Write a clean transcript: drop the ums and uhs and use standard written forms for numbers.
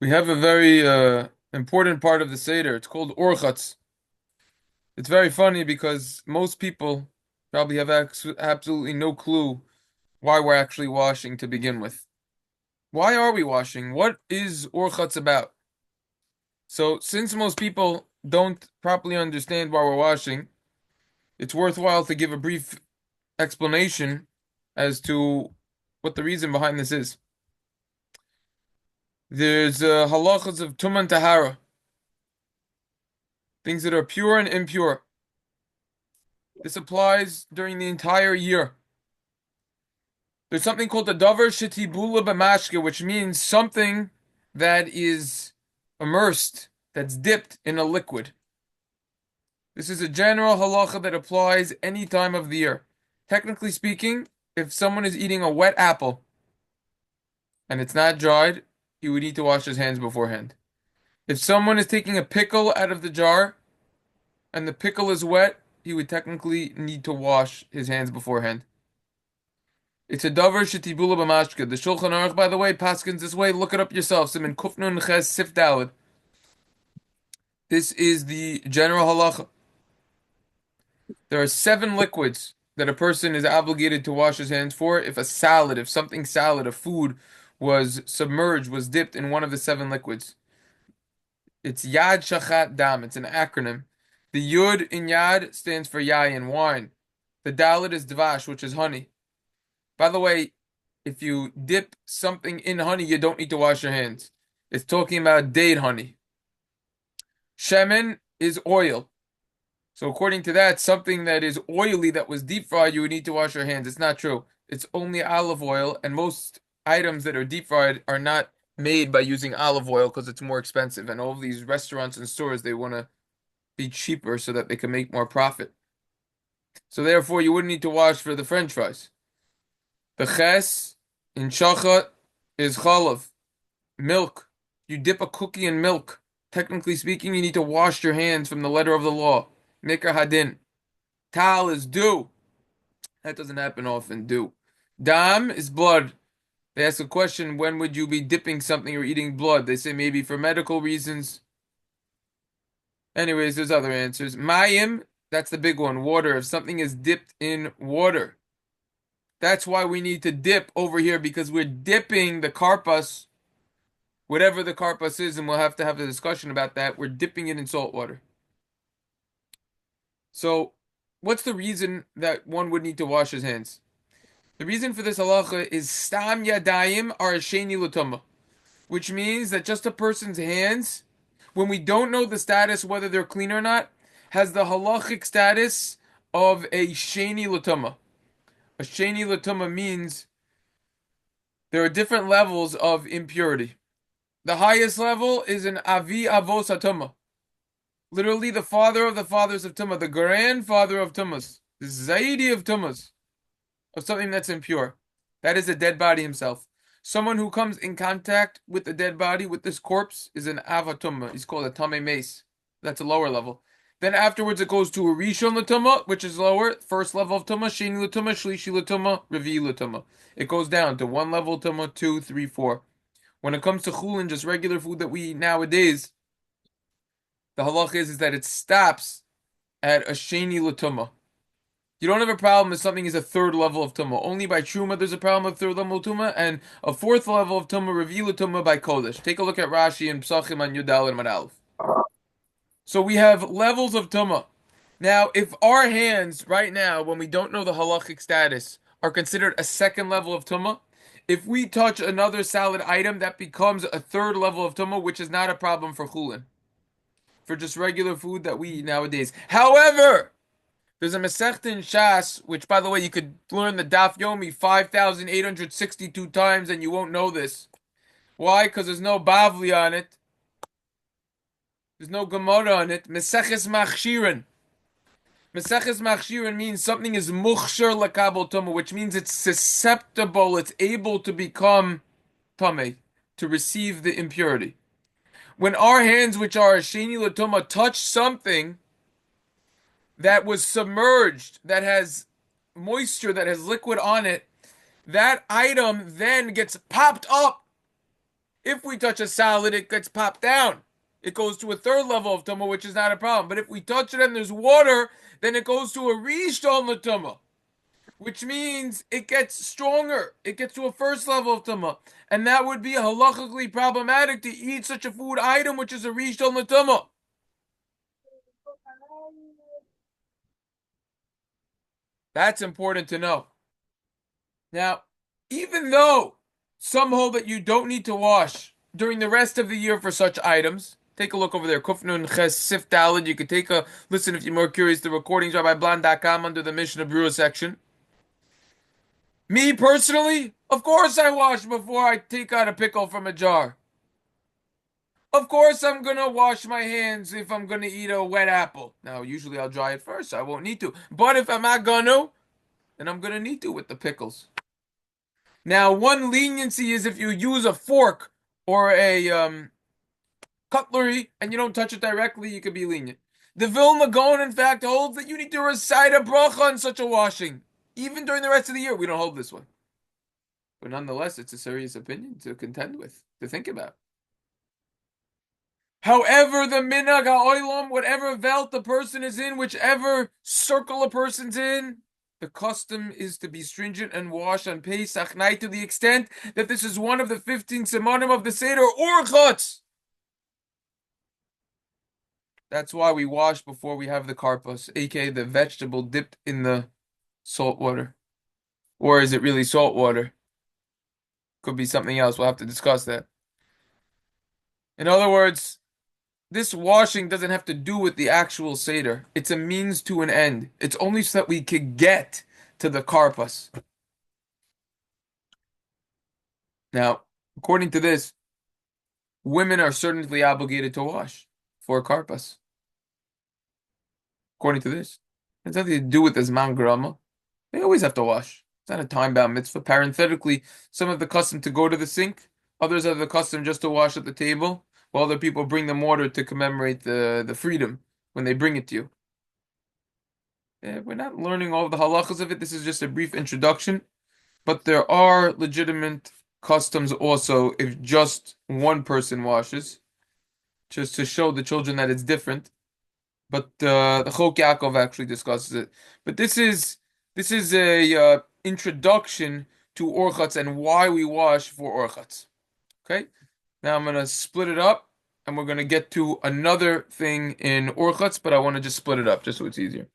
We have a very important part of the seder. It's called Urchatz. It's very funny because most people probably have absolutely no clue why we're actually washing to begin with. Why are we washing? What is Urchatz about? So, since most people don't properly understand why we're washing, it's worthwhile to give a brief explanation as to what the reason behind this is. There's halachas of tuma and tahara, things that are pure and impure. This applies during the entire year. There's something called the davar shetibula b'mashke, which means something that is immersed, that's dipped in a liquid. This is a general halacha that applies any time of the year. Technically speaking, if someone is eating a wet apple and it's not dried, he would need to wash his hands beforehand. If someone is taking a pickle out of the jar and the pickle is wet, he would technically need to wash his hands beforehand. It's a davar shetibula b'mashke. The Shulchan Aruch, by the way, paskins this way. Look it up yourself. Siman kufnun ches sif daled. This is the general halacha. There are 7 liquids that a person is obligated to wash his hands for. If something salad, a food was submerged, was dipped in one of the 7 liquids. It's yad shachat dam. It's an acronym. The yud in yad stands for yayin, wine. The dalet is dvash, which is honey. By the way, if you dip something in honey, you don't need to wash your hands. It's talking about date honey. Shemen is oil. So according to that, something that is oily that was deep fried, you would need to wash your hands. It's not true. It's only olive oil, and most items that are deep fried are not made by using olive oil because it's more expensive. And all of these restaurants and stores, they want to be cheaper so that they can make more profit. So therefore, you wouldn't need to wash for the French fries. The ches in shachat is chalav, milk. You dip a cookie in milk. Technically speaking, you need to wash your hands from the letter of the law. Mikra hadin. Tal is dew. That doesn't happen often. Dew. Dam is blood. They ask a question, when would you be dipping something or eating blood? They say maybe for medical reasons. Anyways, there's other answers. Mayim, that's the big one. Water. If something is dipped in water. That's why we need to dip over here, because we're dipping the kharpas, whatever the kharpas is, and we'll have to have a discussion about that. We're dipping it in salt water. So, what's the reason that one would need to wash his hands? The reason for this halacha is stam yadayim are shani letuma, which means that just a person's hands, when we don't know the status whether they're clean or not, has the halachic status of a shani letuma. A shani letuma means there are different levels of impurity. The highest level is an avi avos hatuma, literally the father of the fathers of tuma, the grandfather of tumas, the zaidi of tumas, of something that's impure. That is a dead body himself. Someone who comes in contact with the dead body, with this corpse, is an avatuma. He's called a tame mace. That's a lower level. Then afterwards it goes to a rishon letuma, which is lower, first level of tuma, shani letuma, shlishi letuma, revi letuma. It goes down to 1 level tuma, 2, 3, 4. When it comes to chulin, just regular food that we eat nowadays, the halacha is that it stops at a shani letuma. You don't have a problem if something is a 3rd level of tuma. Only by truma there's a problem with 3rd level of tuma, and a 4th level of tuma, revi letuma by kodesh. Take a look at Rashi and Pesachim on Yudal and Madalef. So we have levels of tuma. Now, if our hands right now, when we don't know the halachic status, are considered a 2nd level of tuma, if we touch another salad item, that becomes a 3rd level of tuma, which is not a problem for chulin, for just regular food that we eat nowadays. However, there's a meseches in Shas, which, by the way, you could learn the Daf Yomi 5,862 times and you won't know this. Why? Because there's no Bavli on it. There's no Gemara on it. Meseches machshirin. Meseches machshirin means something is mוכשר לקבל טומאה, which means it's susceptible, it's able to become טומאה, to receive the impurity. When our hands, which are shani letuma, touch something that was submerged, that has moisture, that has liquid on it, that item then gets popped up If we touch a solid, it gets popped down. It goes to a third level of tuma, which is not a problem. But if we touch it and there's water, then it goes to a rishon letuma, which means it gets stronger. It gets to a first level of tuma. And that would be halachically problematic to eat such a food item, which is a rishon letuma. That's important to know. Now, even though some hold that you don't need to wash during the rest of the year for such items, take a look over there. Kufnun Ches Sif Dalid. You could take a listen if you're more curious. The recordings are by Blan.com under the Mishnah Brewer section. Me personally, of course I wash before I take out a pickle from a jar. Of course I'm gonna wash my hands if I'm gonna eat a wet apple. Now, usually I'll dry it first, so I won't need to. But if I'm not gonna, then I'm gonna need to with the pickles. Now, one leniency is if you use a fork or a cutlery and you don't touch it directly, you could be lenient. The Vilna Gaon, in fact, holds that you need to recite a bracha on such a washing. Even during the rest of the year, we don't hold this one. But nonetheless, it's a serious opinion to contend with, to think about. However, the minhag ha'olam, whatever velt the person is in, whichever circle a person's in, the custom is to be stringent and wash on Pesach night to the extent that this is one of the 15 simonim of the seder Urchatz. That's why we wash before we have the kharpos, aka the vegetable dipped in the salt water. Or is it really salt water? Could be something else. We'll have to discuss that. In other words, this washing doesn't have to do with the actual seder. It's a means to an end. It's only so that we could get to the kharpos. Now, according to this, women are certainly obligated to wash for kharpos. According to this, it's nothing to do with this man grama. They always have to wash. It's not a time-bound mitzvah. Parenthetically, some have the custom to go to the sink. Others have the custom just to wash at the table, while other people bring them water to commemorate the freedom when they bring it to you. We're not learning all of the halachas of it. This is just a brief introduction. But there are legitimate customs also if just one person washes, just to show the children that it's different. But the Chok Yaakov actually discusses it. But this is a introduction to Urchatz and why we wash for Urchatz. Okay? Now I'm going to split it up, and we're going to get to another thing in Urchatz, but I want to just split it up just so it's easier.